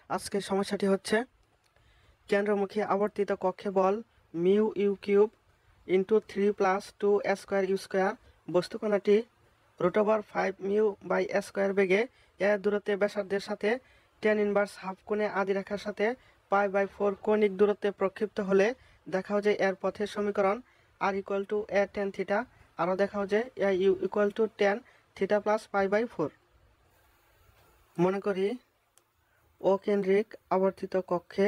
আজকের সমস্যাটি হচ্ছে কেন্দ্রমুখী আবর্তিত কক্ষে বল mu u cube into 3+2 u square বস্তুকণাটি √5 μ/a² বেগে দূরত্বে ব্যাসার্ধের সাথে tan ইনভার্স হাফ কোণে আদি রেখার সাথে π/4 কৌণিক দূরত্বে প্রক্ষিপ্ত হলে দেখাও যে এর পথের সমীকরণ r = a tan থিটা। আরও দেখাও যে u = tan থিটা প্লাস π/4। মনে করি ও কেন্দ্রিক আবর্তিত কক্ষে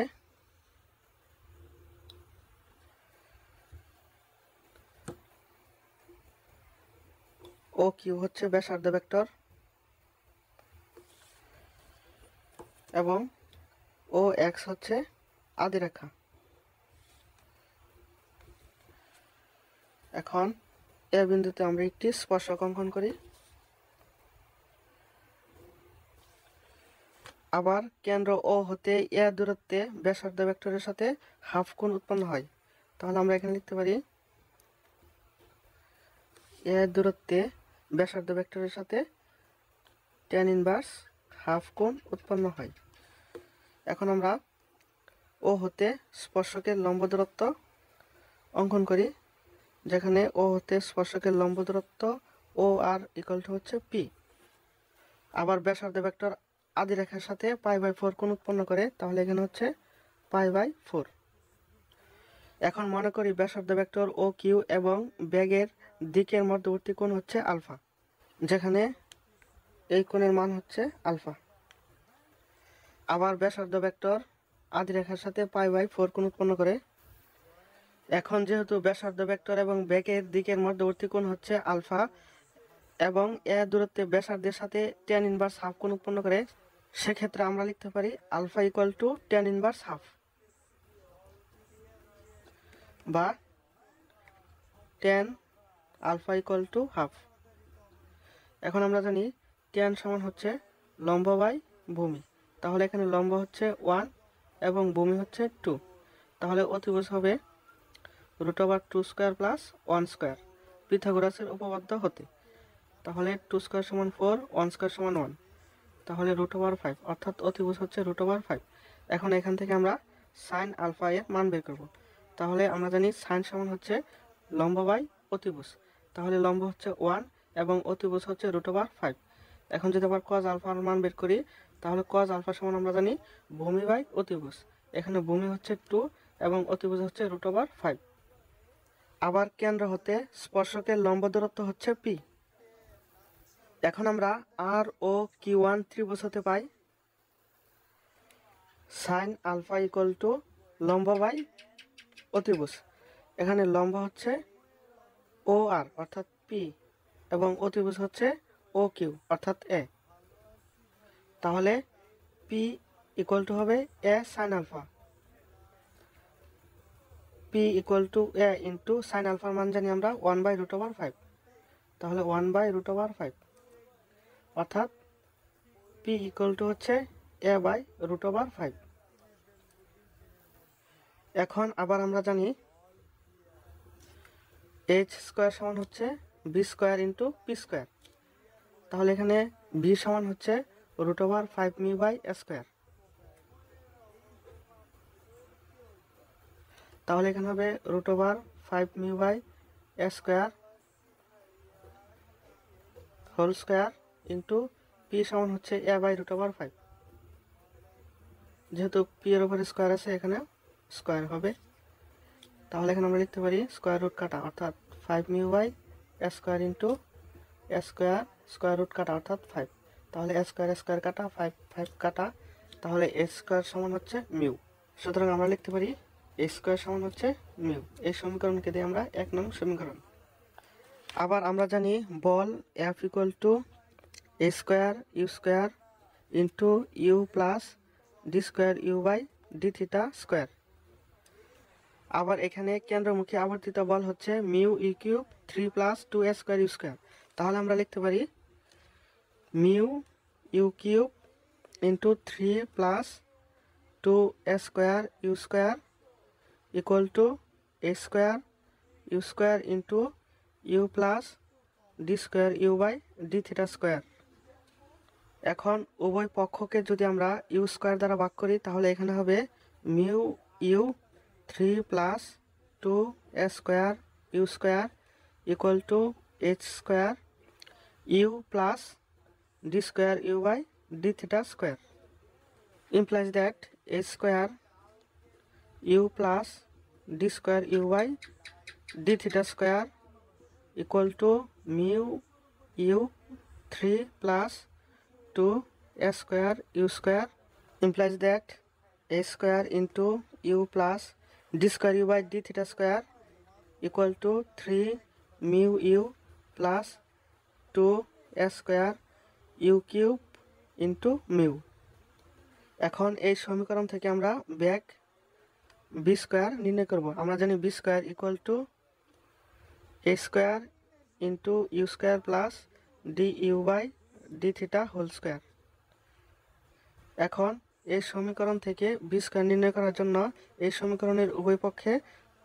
ও কিউ হচ্ছে ব্যাসার্ধ ভেক্টর এবং ও এক্স হচ্ছে আদি রেখা। এখন এ বিন্দুতে আমরা একটি স্পর্শক অঙ্কন করি। আবার কেন্দ্র ও হতে এ দূরত্বে ব্যাসার্ধ ভেক্টরের সাথে হাফ কোণ উৎপন্ন হয়। তাহলে আমরা এখানে লিখতে পারি এ দূরত্বে ব্যাসার্ধ ভেক্টরের সাথে tan ইনভার্স হাফ কোণ উৎপন্ন হয়। এখন আমরা ও হতে স্পর্শকের লম্ব দূরত্ব অঙ্কন করি, যেখানে ও হতে স্পর্শকের লম্ব দূরত্ব ও আর হচ্ছে পি। আবার ব্যাসার্ধ ভেক্টর আদি রেখার সাথে π/4 কোণ উৎপন্ন করে, তাহলে এখানে হচ্ছে π/4। এখন মনে করি ব্যাসার্ধ ভেক্টর ও কিউ এবং বেগের দিকের মধ্যবর্তী কোণ হচ্ছে আলফা, যেখানে এই কোণের মান হচ্ছে আলফা। আবার ব্যাসার্ধ ভেক্টর আদি রেখার সাথে π/4 কোণ উৎপন্ন করে। এখন যেহেতু ব্যাসার্ধ ভেক্টর এবং বেগের দিকের মধ্যবর্তী কোণ হচ্ছে আলফা এবং এ দূরত্বে ব্যাসার্ধের সাথে tan ইনভার্স হাফ কোণ উৎপন্ন করে, সেক্ষেত্রে আমরা লিখতে পারি আলফা = tan ইনভার্স হাফ বা tan আলফা = হাফ। এখন আমরা জানি tan সমান হচ্ছে লম্ব বাই ভূমি, তাহলে এখানে লম্ব হচ্ছে 1 এবং ভূমি হচ্ছে 2, তাহলে অতিভুজ হবে √2² + 1² পিথাগোরাসের উপপাদ্য হতে। তাহলে 2² = 4, 1² = 1, তাহলে √5 অর্থাৎ অতিভুজ হচ্ছে √5। এখন এখান থেকে আমরা সাইন আলফা এর মান বের করব। তাহলে আমরা জানি সাইন সমান হচ্ছে লম্ব বাই অতিভুজ, তাহলে লম্ব হচ্ছে 1 এবং অতিভুজ হচ্ছে √5। এখন যদি আবার cos আলফার মান বের করি, তাহলে cos আলফা সমান আমরা জানি ভূমি বাই অতিভুজ, এখানে ভূমি হচ্ছে 2 এবং অতিভুজ হচ্ছে √5। আবার কেন্দ্র হতে স্পর্শকের লম্ব দূরত্ব হচ্ছে পি। এখন আমরা আর ও কিউ1 ত্রিভুজ হতে পাই সাইন আলফা = লম্ব বাই অতিভুজ, এখানে লম্ব হচ্ছে ও আর অর্থাৎ পি এবং অতিভুজ হচ্ছে ও কিউ অর্থাৎ এ। তাহলে পি হবে a sine alpha, p a into sine আলফার মান জানি আমরা 1/√5, তাহলে 1/√5 অর্থাৎ পি হচ্ছে a/√5। এখন আবার আমরা জানি h² সমান হচ্ছে b² ইন্টু p², তাহলে এখানে b সমান হচ্ছে √5 μ/a², তাহলে এখানে হবে √5 μ/a² whole square into P সমান হচ্ছে a/√5। যেহেতু পি এর উপরে স্কোয়ার আছে, এখানে স্কোয়ার হবে, তাহলে এখানে আমরা লিখতে পারি স্কোয়ার রুট কাটা অর্থাৎ 5 μ/a² ইন্টু a² √ কাটা অর্থাৎ 5, তাহলে a² কাটা 5 কাটা, তাহলে a² সমান হচ্ছে মিউ। সুতরাং আমরা লিখতে পারি a² সমান হচ্ছে মিউ। এই সমীকরণকে দিয়ে আমরা 1 নং সমীকরণ। আবার আমরা জানি বল F = a² u² into u plus d²u/d²। আবার এখানে কেন্দ্রমুখী আবর্তিত বল হচ্ছে mu u cube 3+2a² u², তাহলে আমরা লিখতে পারি mu u cube into 3+2a² u² = a² into u plus d²u/d²। এখন উভয় পক্ষকে যদি আমরা ইউ স্কোয়ার দ্বারা ভাগ করি তাহলে এখানে হবে mu u 3 plus 2 square u square equal to h square u plus d square u by d theta square implies that a square u plus d square u by d theta square equal to mu u 3 plus 2 a square u square implies that a square into u plus d square u by d theta square equal to 3 mu u plus 2 a square u cube into mu। এখন এই সমীকরণ থেকে আমরা back B square নির্ণয় করব। আমরা জানি b square equal to a square into u square plus d u by d theta whole square. এখন এই সমীকরণ থেকে বি স্কোয়ার নির্ণয় করার জন্য এই সমীকরণের উভয় পক্ষে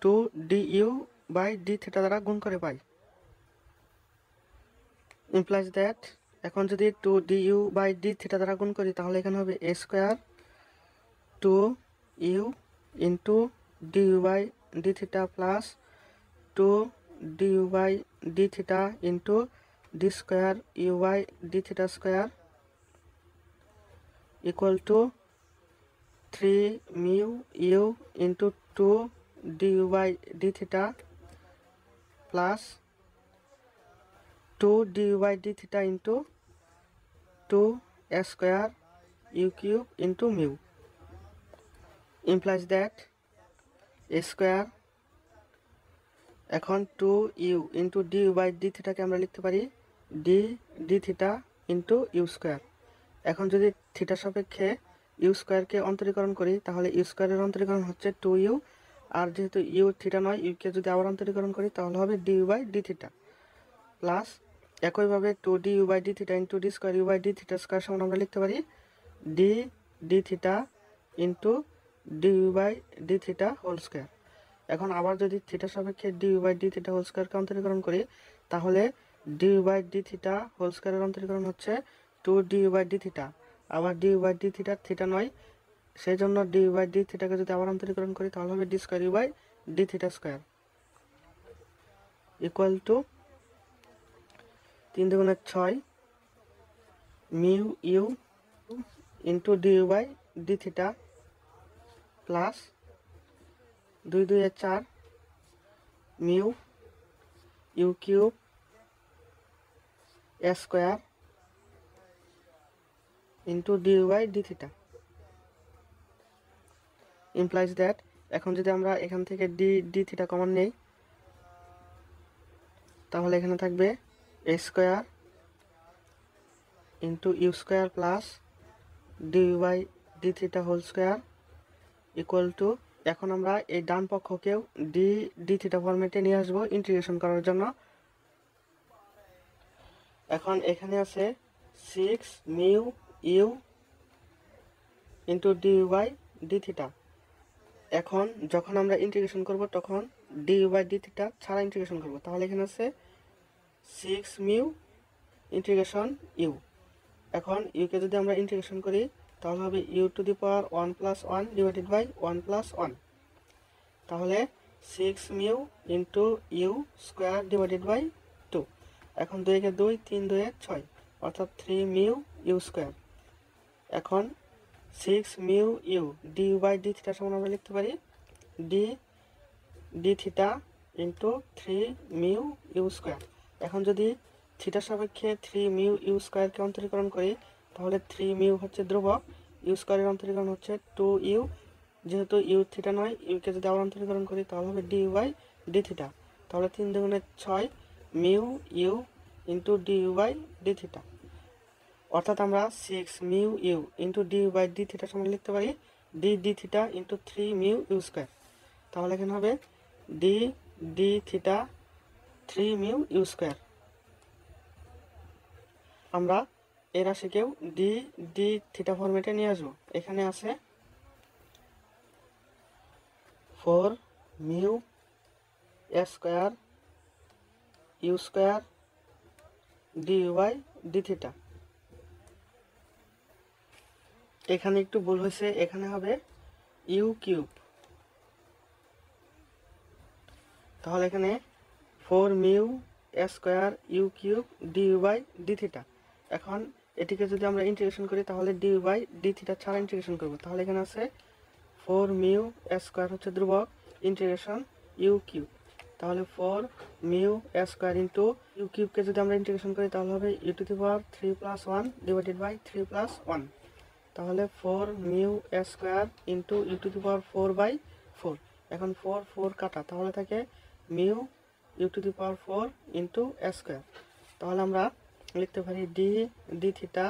2 d u by d theta দ্বারা গুণ করে পাই। ইমপ্লাইজ দ্যাট এখন যদি 2 d u by d theta দ্বারা গুণ করি তাহলে এখানে হবে a square 2 u into d u by d theta plus 2 d u by d theta into d square u by d theta square equal to 3 mu u into 2 d u by d theta plus 2 du by d theta into 2 s square u cube into mu implies that a square এখন 2 u into du by d theta কে আমরা লিখতে পারি d d theta into u square। এখন যদি থিটা সাপেক্ষে u square কে অন্তরীকরণ করি তাহলে u square এর অন্তরীকরণ হচ্ছে 2u, আর যেহেতু u থিটা নয় u কে যদি আবার অন্তরীকরণ করি তাহলে হবে du by d theta plus একইভাবে 2 d u by d theta into d square u by d theta square সমান আমরা লিখতে পারি d d theta into d u by d theta whole square. এখন আবার যদি থিটা সাপেক্ষে d u by d theta whole স্কোয়ারকে অন্তরীকরণ করি তাহলে d u by d theta whole স্কোয়ারের অন্তরীকরণ হচ্ছে 2 d u by d theta, আবার d u by d theta theta নয় সেই জন্য ডি ইউ বাই ডি থিটাকে যদি আবার অন্তরীকরণ করি তাহলে হবে d square u by d theta square equal to 3 দুগুণে 6 mu u into d u by d theta plus 2 2 4 mu u cube a square into d u by d theta implies that এখন যদি আমরা এখান থেকে D d theta common নেই তাহলে এখানে থাকবে a square into u square plus du by d theta whole square equal to এখন আমরা এই ডান পক্ষকেও ডি ডি থিটা ফরম্যাটে নিয়ে আসবো ইন্টিগ্রেশন করার জন্য। এখন এখানে আছে 6 mu u into d u by d theta. এখন যখন আমরা ইন্টিগ্রেশন করব তখন d u by d theta ছাড়া ইন্টিগ্রেশন করব, তাহলে এখানে আছে 6 মিউ ইন্টিগ্রেশন ইউ। এখন ইউকে যদি আমরা ইন্টিগ্রেশন করি তাহলে হবে u to the power 1 plus 1 divided by 1 plus 1, তাহলে 6 mu into u square divided by 2। এখন 2 কে 2 3 2 6 অর্থাৎ 3 মিউ ইউ স্কোয়ার। এখন 6 mu u d u by d theta সমান আমরা লিখতে পারি d d theta into 3 mu u square. এখন যদি থিটার সাপেক্ষে 3 মিউ ইউ স্কোয়ারকে অন্তরীকরণ করি তাহলে 3 মিউ হচ্ছে ধ্রুবক, ইউ স্কোয়ারের অন্তরীকরণ হচ্ছে 2 ইউ, যেহেতু ইউ থিটা নয় ইউকে যদি আবার অন্তরীকরণ করি তাহলে হবে d u by d theta, তাহলে 3 দুগুণে 6 mu u into d u by d theta, অর্থাৎ আমরা 6 mu u into d u by d theta সমান লিখতে পারি d d theta into 3 mu u square. তাহলে এখানে হবে d d theta 3 mu u square. আমরা এই রাশিকেও ডি ডি থিটা ফরম্যাটে নিয়ে আসবো। এখানে আছে 4 mu a square u square d u by d theta এখানে একটু ভুল হয়েছে, এখানে হবে ইউ কিউব। তাহলে এখানে 4 mu square u cube d u by d theta. এখন এটিকে যদি আমরা ইন্টিগ্রেশন করি তাহলে ডিইউ বাই ডি থিটা ছাড়া ইন্টিগ্রেশন করব। তাহলে এখানে আছে 4 মিউ স্কোয়ার হচ্ছে ধ্রুবক, ইন্টিগ্রেশন ইউ কিউব। তাহলে 4 মিউ স্কোয়ার ইন্টু ইউ কিউবকে যদি আমরা ইন্টিগ্রেশন করি তাহলে হবে u to the power 3 plus 1 divided by 3 plus 1। তাহলে 4 mu square into u to the power 4 by 4। এখন 4 4 কাটা, তাহলে থাকে mu u to the power 4 into square. তাহলে আমরা লিখতে পারি d d theta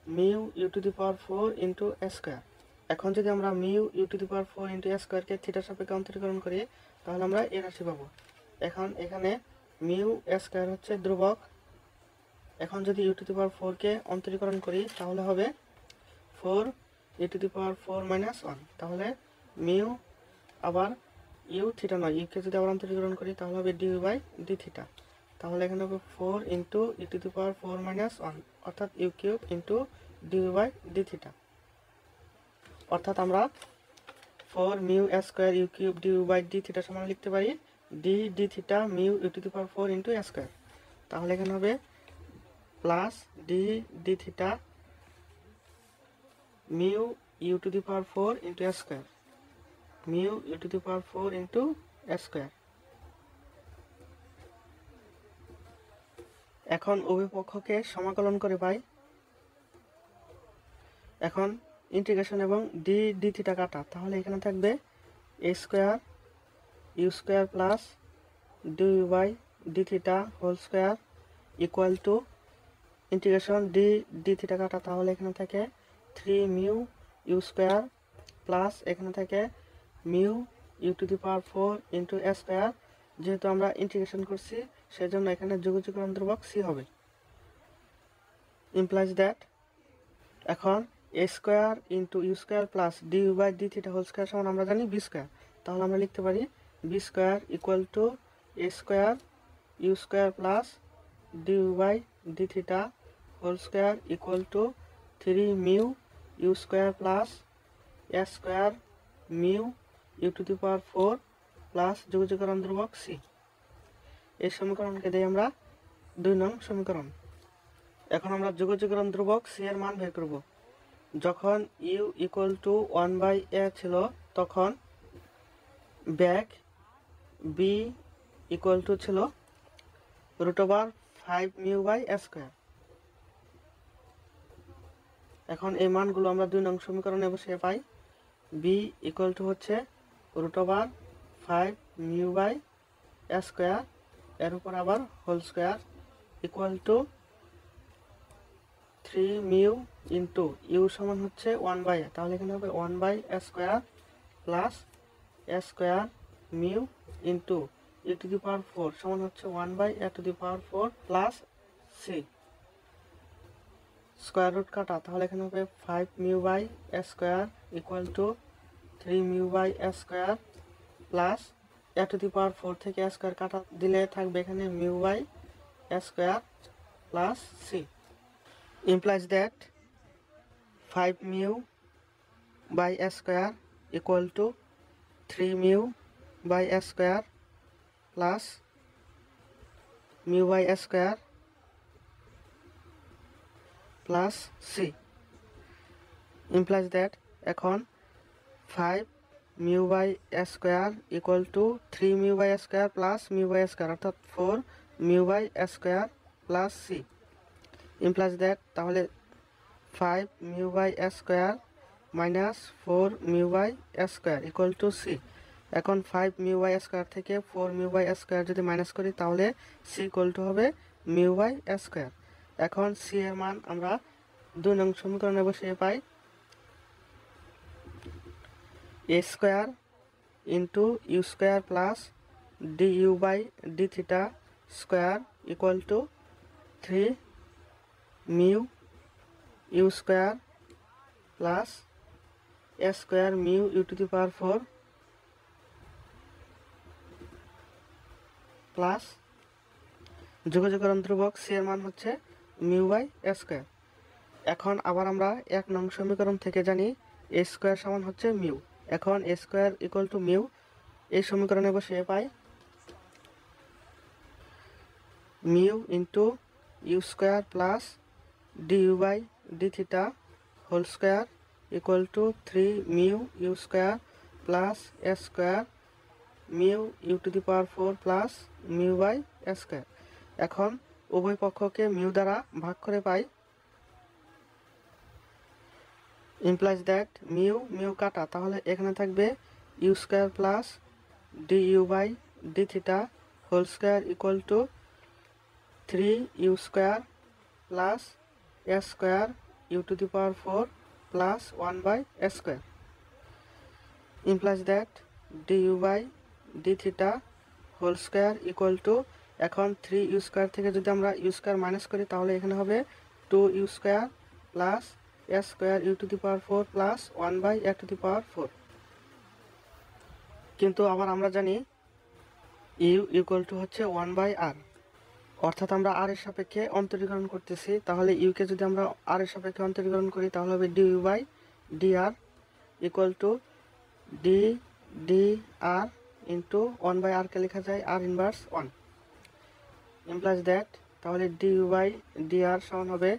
mu u to the power 4 into square. এখন যদি আমরা mu u to the power 4 into স্কোয়ারকে থিটার সাপেক্ষে অন্তরীকরণ করি তাহলে আমরা এই রাশি পাবো। এখন এখানে মিউ স্কোয়ার হচ্ছে ধ্রুবক। এখন যদি ইউ টু দি পাওয়ার 4কে অন্তরীকরণ করি তাহলে হবে 4 u to the power 4 minus 1। তাহলে মিউ আবার ইউ থিটা নয়, ইউকে যদি আবার অন্তরীকরণ করি তাহলে হবে ডিউ বাই ডি থিটা। তাহলে এখানে হবে 4 into u to the power 4 minus 1, অর্থাৎ u cube into d u by d theta. অর্থাৎ আমরা 4 mu square u cube d u by d theta সমান লিখতে পারি d d theta mu u to the power 4 into square. তাহলে এখানে হবে plus d d theta mu u to the power 4 into square, mu u to the power 4 into square. এখন উভয় পক্ষকে সমাকলন করে পাই। এখন ইন্টিগ্রেশন এবং ডি ডি থিটা কাটা, তাহলে এখানে থাকবে a square u square plus d by d theta whole square equal to integration d d theta কাটা, তাহলে এখানে থাকে 3 মিউ ইউ স্কোয়ার প্লাস এখানে থাকে mu u to the power 4 into square. যেহেতু আমরা ইন্টিগ্রেশন করছি সেজন্য এখানে যোগজীকরণ ধ্রুবক সি হবে। ইমপ্লাইজ দ্যাট এখন a square into u square plus d u by d theta whole square সমান আমরা জানি বি স্কোয়ার। তাহলে আমরা লিখতে পারি b square equal to a square u square plus d u by d theta whole square equal to 3 mu u square plus a square mu u to the power 4 প্লাস যোগজীকরণ ধ্রুবক c. এই সমীকরণকে দেই আমরা 2 নং সমীকরণ। এখন আমরা যোগজীকরণ ধ্রুবক সি এর মান বের করব। যখন u equal to 1 by a ছিল তখন ব্যাক বি ইকুয়াল টু ছিল root over 5 mu by square. এখন এই মানগুলো আমরা 2 নং সমীকরণে বসিয়ে পাই। বি ইকুয়াল টু হচ্ছে root over 5 mu by square, এর উপর আবার whole square equal to 3 mu into u সমান হচ্ছে 1 বাই, তাহলে এখানে হবে 1 by square plus square mu into a to the power 4 সমান হচ্ছে 1 by a to the power 4 plus c. Square root কাটা, তাহলে এখানে হবে 5 mu by square equal to 3 mu by square plus a to the power 4 থেকে square কাটা দিলে থাকবে এখানে mu by square plus c. implies that 5 mu by s square equal to 3 mu by s square plus mu by s square plus c implies that এখন 5 mu by s square equal to 3 mu by s square plus mu by s square অর্থাৎ 4 mu by s square plus c implies that তাহলে 5 mu by s square minus 4 mu by s square equal to c। এখন 5 mu by s square থেকে 4 mu by s square যদি minus করি তাহলে c equal to হবে mu by s square। এখন c এর মান আমরা 2 নং সমীকরণে বসিয়ে পাই a square into u square plus du by d theta square equal to 3 mu u square plus a square mu u to the power 4 plus যোগজীকরণ ধ্রুবক c এর মান হচ্ছে mu by a square। এখন আবার আমরা 1 নং সমীকরণ থেকে জানি a স্কয়ার সমান হচ্ছে মিউ। এখন a square equal to mu এই সমীকরণে বসিয়ে পাই mu into u square plus d u by d theta whole square equal to 3 mu u square plus a square mu u to the power 4 plus mu by a square. এখন উভয় পক্ষকে mu দ্বারা ভাগ করে পাই implies that মিউ মিউ কাটা, তাহলে এখানে থাকবে u square plus d u by d theta whole square equal to 3 u square plus a square u to the power 4 plus 1 by a square implies that d u by d theta whole square equal to, এখন 3 u square থেকে যদি আমরা you square minus করি তাহলে এখানে হবে 2 u square plus a square u to the power 4 plus 1 by a to the power 4। কিন্তু আবার আমরা জানি ইউ ইকুয়াল টু হচ্ছে 1 বাই আর, অর্থাৎ আমরা আর এর সাপেক্ষে অন্তরীকরণ করতেছি। তাহলে ইউকে যদি আমরা আর এর সাপেক্ষে অন্তরীকরণ করি তাহলে হবে d u by d r equal to d d r into 1 by আরকে লেখা যায় আর ইনভার্স 1 implies that, তাহলে d u by d r সমান হবে,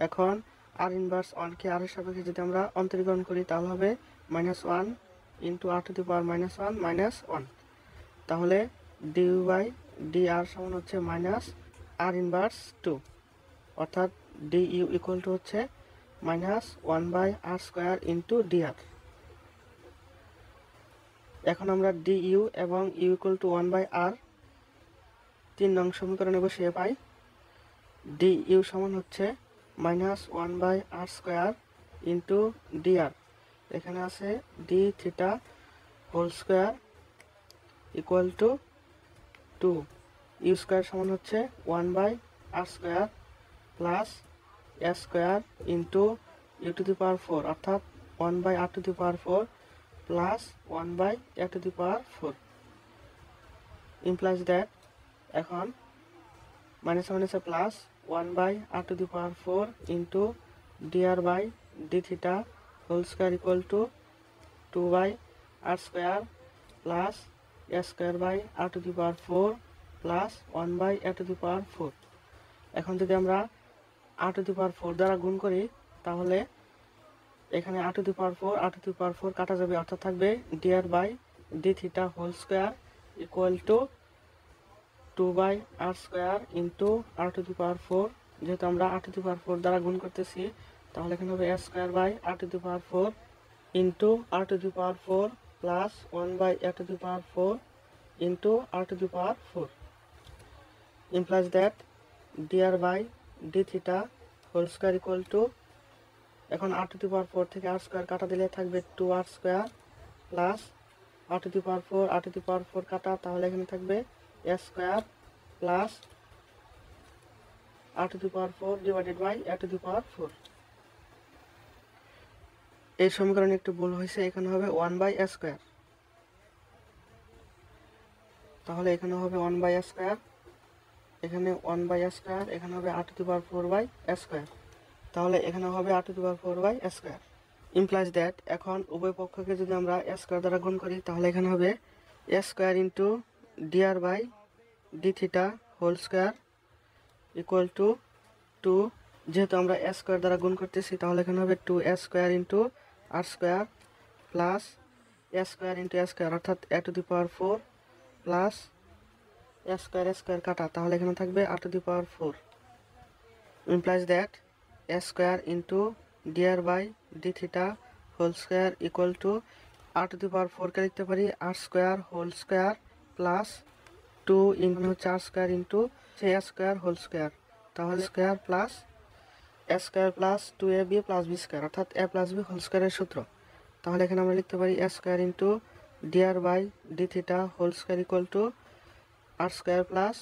এখন আর ইনভার্স 1কে আর এর সাপেক্ষে যদি আমরা অন্তরীকরণ করি তাহলে হবে -1 into r to the power -1 -1, তাহলে d u by d r সমান হচ্ছে মাইনাস আর ইনভার্স 2, অর্থাৎ ডি ইউ ইকুয়াল টু হচ্ছে -1 by r square into d r. এখন আমরা ডি ইউ এবং u equal to 1 by r 3 নং সমীকরণে বসিয়ে পাই ডি ইউ সমান হচ্ছে -1 by r square into d r, এখানে আছে d theta whole square equal to 2 u square সমান হচ্ছে 1 by r square plus a square into u to the power 4, অর্থাৎ 1 by r to the power 4 plus 1 by a to the power 4 implies that, এখন minus মাইনাসে plus 1 by r to the power 4 into d r by d theta whole square equal to 2 by r square plus a square by r to the power 4 plus 1 by a to the power 4। এখন যদি আমরা আর to the power 4 দ্বারা গুণ করি তাহলে এখানে আর to the power 4 r to the power 4 কাটা যাবে, অর্থাৎ থাকবে d r by d theta whole square equal to 2 by r square into r to the power 4, যেহেতু আমরা আর টু দি পাওয়ার 4 দ্বারা গুণ করতেছি তাহলে এখানে হবে a square by r to the power 4 into r to the power 4 plus 1 by a to the power 4 into r to the power 4 implies that dr by d theta whole square equal to, এখন r to the power 4 থেকে আর square কাটা দিলে থাকবে 2 r square plus r to the power 4 r to the power 4 কাটা, তাহলে এখানে থাকবে a square plus r to the power 4 divided by a to the power 4। এই সমীকরণে একটু ভুল হয়েছে, এখানে হবে 1 বাই এ স্কোয়ার, তাহলে এখানে হবে 1 বাই এ স্কোয়ার, এখানে 1 বাই এ স্কোয়ার, এখানে হবে r to the power 4 by a square, তাহলে এখানে হবে r to the power 4 by a square. implies that, এখন উভয় পক্ষকে যদি আমরা এ স্কোয়ার দ্বারা গুণ করি তাহলে এখানে হবে a square into d r by d theta whole square equal to 2, যেহেতু আমরা এ স্কোয়ার দ্বারা গুণ করতেছি তাহলে এখানে হবে 2 a square into r square plus a square into a square, অর্থাৎ a to the power 4 plus a square কাটা, তাহলে এখানে থাকবে r to the power 4 implies that a square into d r by d theta whole square equal to r to the power 4কে লিখতে পারি r square whole square plus 2 into হচ্ছে r square into a square whole square, তাহলে square plus a square plus 2ab plus b square, অর্থাৎ a plus B whole স্কোয়ারের সূত্র, তাহলে এখানে আমরা লিখতে পারি a square into d r by d theta whole square equal to r square plus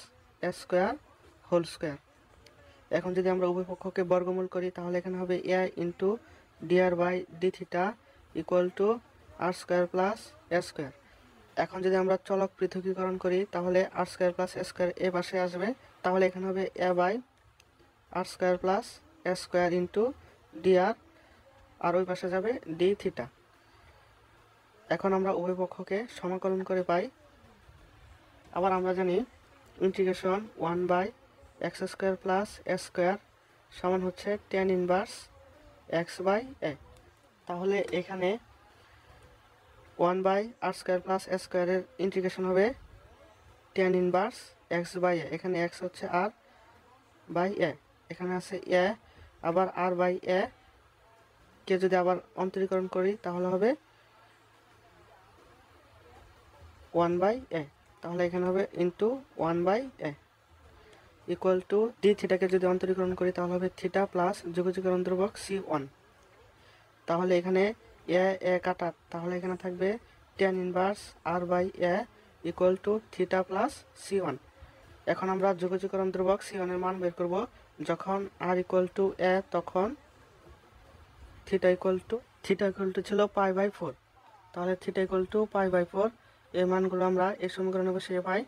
a square whole square. এখন যদি আমরা উভয় পক্ষকে বর্গমূল করি তাহলে এখানে হবে a into d r by d theta equal to r square plus a square. এখন যদি আমরা চলক পৃথকীকরণ করি তাহলে r square plus a square এ পাশে আসবে, তাহলে এখানে হবে a by r square plus a square into dr, আর ওই পাশে যাবে d থিটা। এখন আমরা উভয় পক্ষকে সমাকলন করে পাই, আবার আমরা জানি integration 1/x² plus a square সমান হচ্ছে tan ইনভার্স x/a। তাহলে এখানে 1/r² প্লাস a স্কোয়ারের ইন্টিগ্রেশন হবে tan ইনভার্স x/a। এখানে x হচ্ছে r/a, এখানে আছে a, আবার r/a কে যদি আবার অন্তরীকরণ করি তাহলে হবে 1/a। তাহলে এখানে হবে into 1/a equal to d থিটাকে যদি অন্তরীকরণ করি তাহলে হবে থিটা প্লাস যোগজীকরণ ধ্রুবক c1। তাহলে এখানে এ কাটা, তাহলে এখানে থাকবে tan inverse r/a equal to theta plus c1। এখন আমরা যোগজীকরণ ধ্রুবক c1 এর মান বের করব। যখন r ইকুয়াল টু a তখন থিটা ইকুয়াল টু ছিল π/4। তাহলে থিটা ইকুয়াল টু π/4, এই মানগুলো আমরা এই সমীকরণে বসিয়ে পাই।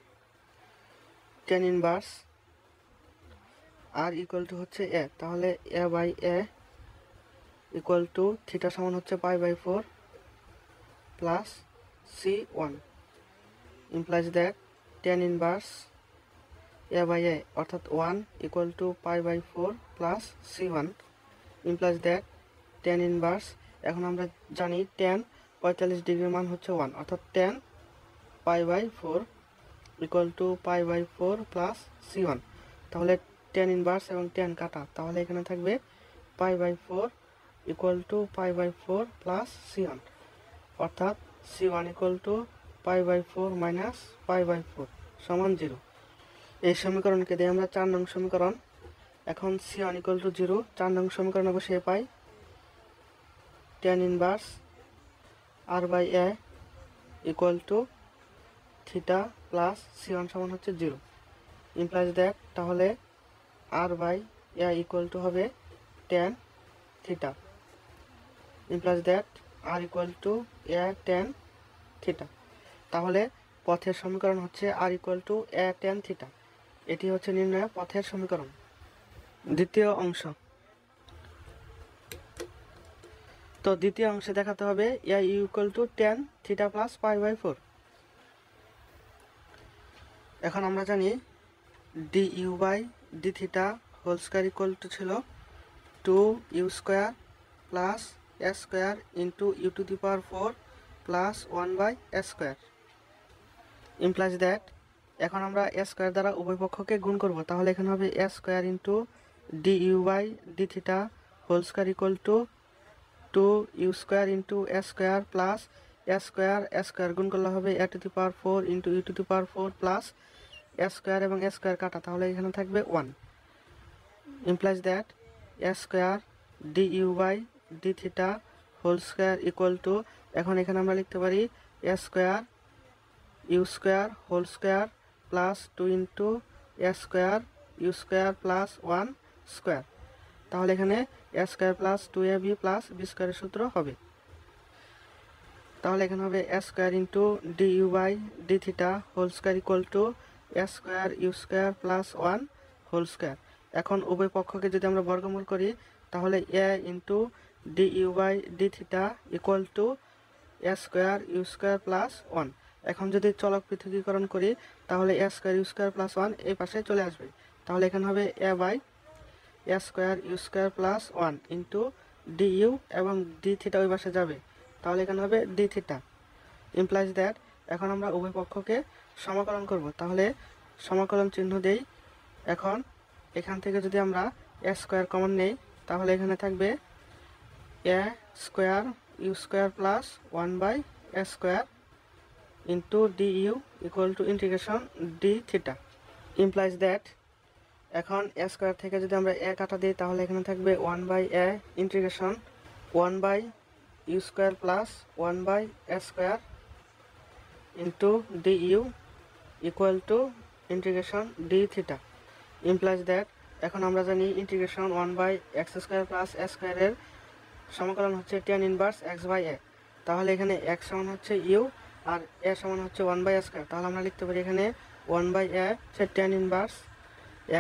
tan inverse r equal to হচ্ছে a, তাহলে a/a ইকুয়াল টু থিটা সমান হচ্ছে π/4 plus c1 implies that tan inverse a/a অর্থাৎ 1 equal to π/4 plus c1 implies that tan inverse, এখন আমরা জানি tan 45 ডিগ্রির মান হচ্ছে 1, অর্থাৎ tan π/4 equal to π/4 plus c1। তাহলে tan ইনভার্স এবং tan কাটা, তাহলে এখানে থাকবে π/4 ইকুয়াল টু π/4 প্লাস c1, অর্থাৎ c1 ইকুয়াল টু π/4 মাইনাস π/4 সমান 0। এই সমীকরণকে দিয়ে আমরা 4 নং সমীকরণ। এখন c1 ইকুয়াল টু 0 4 নং সমীকরণে বসিয়ে পাই tan inverse r/a equal to theta plus c1 সমান হচ্ছে 0 ইমপ্লাইজ দ্যাট, তাহলে r/a ইকুয়াল টু হবে tan theta implies that r equal to a tan theta. তাহলে পথের সমীকরণ হচ্ছে r equal to a tan theta. এটি হচ্ছে নির্ণয় পথের সমীকরণ। দ্বিতীয় অংশ। তো দ্বিতীয় অংশে দেখাতে হবে a equal to tan theta plus π/4। এখন আমরা জানি du/d theta whole square equal to ছিল 2u square plus a square into u to the power 4 plus 1/a square implies that, এখন আমরা a স্কয়ার দ্বারা উভয় পক্ষকে গুণ করব। তাহলে এখানে হবে a square into du/d theta whole square equal to 2u square into a square plus a square গুণ করলে হবে a to the power 4 into u to the power 4 plus a square এবং a স্কয়ার কাটা, তাহলে এখানে থাকবে 1 implies that a square du/d theta whole square equal to, এখন এখানে আমরা লিখতে পারি a square u square whole square plus 2 into a square u square plus 1 square. তাহলে এখানে a square plus 2ab plus b স্কয়ারের সূত্র হবে। তাহলে এখানে হবে a square into du/d theta whole square equal to a square u square plus 1 whole square. এখন উভয় পক্ষকে যদি আমরা বর্গমূল করি তাহলে a into du/d theta equal to a square u square plus 1। এখন যদি চলক পৃথকীকরণ করি তাহলে a square u square plus 1 এই পাশে চলে আসবে। তাহলে এখানে হবে a square u square plus 1 into du এবং d থিটা ওই পাশে যাবে, তাহলে এখানে হবে d থিটা ইমপ্লাইজ দ্যাট, এখন আমরা উভয় পক্ষকে সমাকলন করব। তাহলে সমাকলন চিহ্ন দেই। এখন এখান থেকে যদি আমরা a স্কয়ার কমন নেই তাহলে এখানে থাকবে a square u square plus 1/a square into du equal to integration d theta implies that, এখন a স্কয়ার থেকে যদি আমরা a কাটা দিই তাহলে এখানে থাকবে 1/a integration 1/u square plus 1/a square into du equal to integration d theta implies that, এখন আমরা জানি integration 1/x square plus a স্কয়ারের সমাকলন হচ্ছে tan ইনভার্স x/a। তাহলে এখানে x সমান হচ্ছে u আর a সমান হচ্ছে 1/a স্কয়ার। তাহলে আমরা লিখতে পারি এখানে 1/a হচ্ছে tan ইনভার্স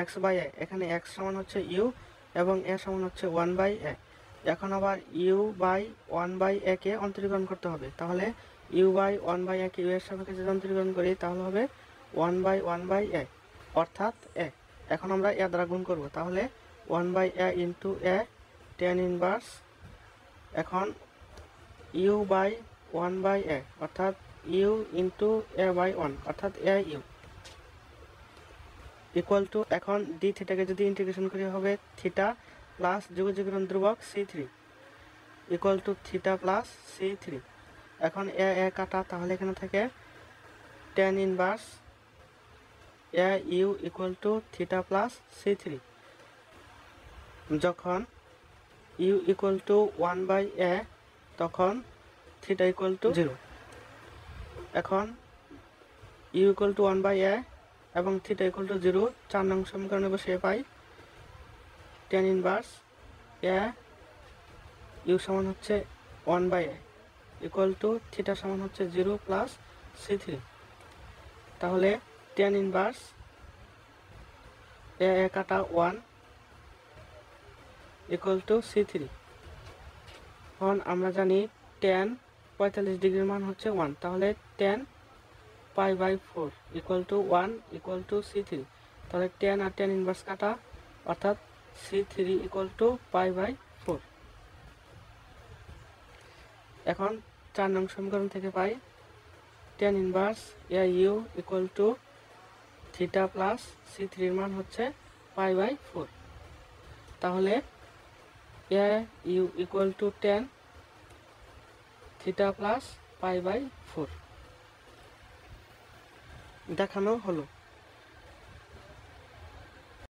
x/a। এখানে x সমান হচ্ছে u এবং a সমান হচ্ছে 1/a। এখন আবার ইউ বাই 1/a কে অন্তরীকরণ করতে হবে। তাহলে you by 1/a K U এর সাপেক্ষে যদি অন্তরীকরণ করি তাহলে হবে 1/1/a অর্থাৎ a। এখন আমরা a দ্বারা গুণ করব, তাহলে 1/a into a tan inverse, এখন ইউ বাই 1/a অর্থাৎ ইউ ইন্টু a বাই 1 অর্থাৎ a ইউ ইকুয়াল টু, এখন ডি থিটাকে যদি ইন্টিগ্রেশন করি হবে থিটা প্লাস যুগযুগের ধ্রুবক c3 equal to theta plus c3। এখন এ কাটা, তাহলে এখানে থেকে tan inverse A U equal to theta plus c3। যখন ইউ ইকুয়াল টু 1/a তখন থিটা ইকুয়াল টু 0। এখন ইউ ইকুয়াল টু 1/a এবং থিটা ইকুয়াল টু 0 4 নং সমীকরণে বসিয়ে পাই tan ইনভার্স এ ইউ সমান হচ্ছে 1/a ইকুয়াল টু থিটা সমান হচ্ছে 0 প্লাস c3। তাহলে tan ইনভার্স এ কাটা 1 ইকুয়াল টু c3। এখন আমরা জানি tan 45 ডিগ্রির মান হচ্ছে 1, তাহলে tan π/4 equal to 1 equal to c3। তাহলে tan আর tan ইনভার্স কাটা অর্থাৎ c3 ইকুয়াল টু π/4। এখন 4 নং সমীকরণ থেকে পাই tan inverse A U equal to theta plus c3 এর মান হচ্ছে π/4। তাহলে A U equal to tan theta plus π/4 দেখানো হলো।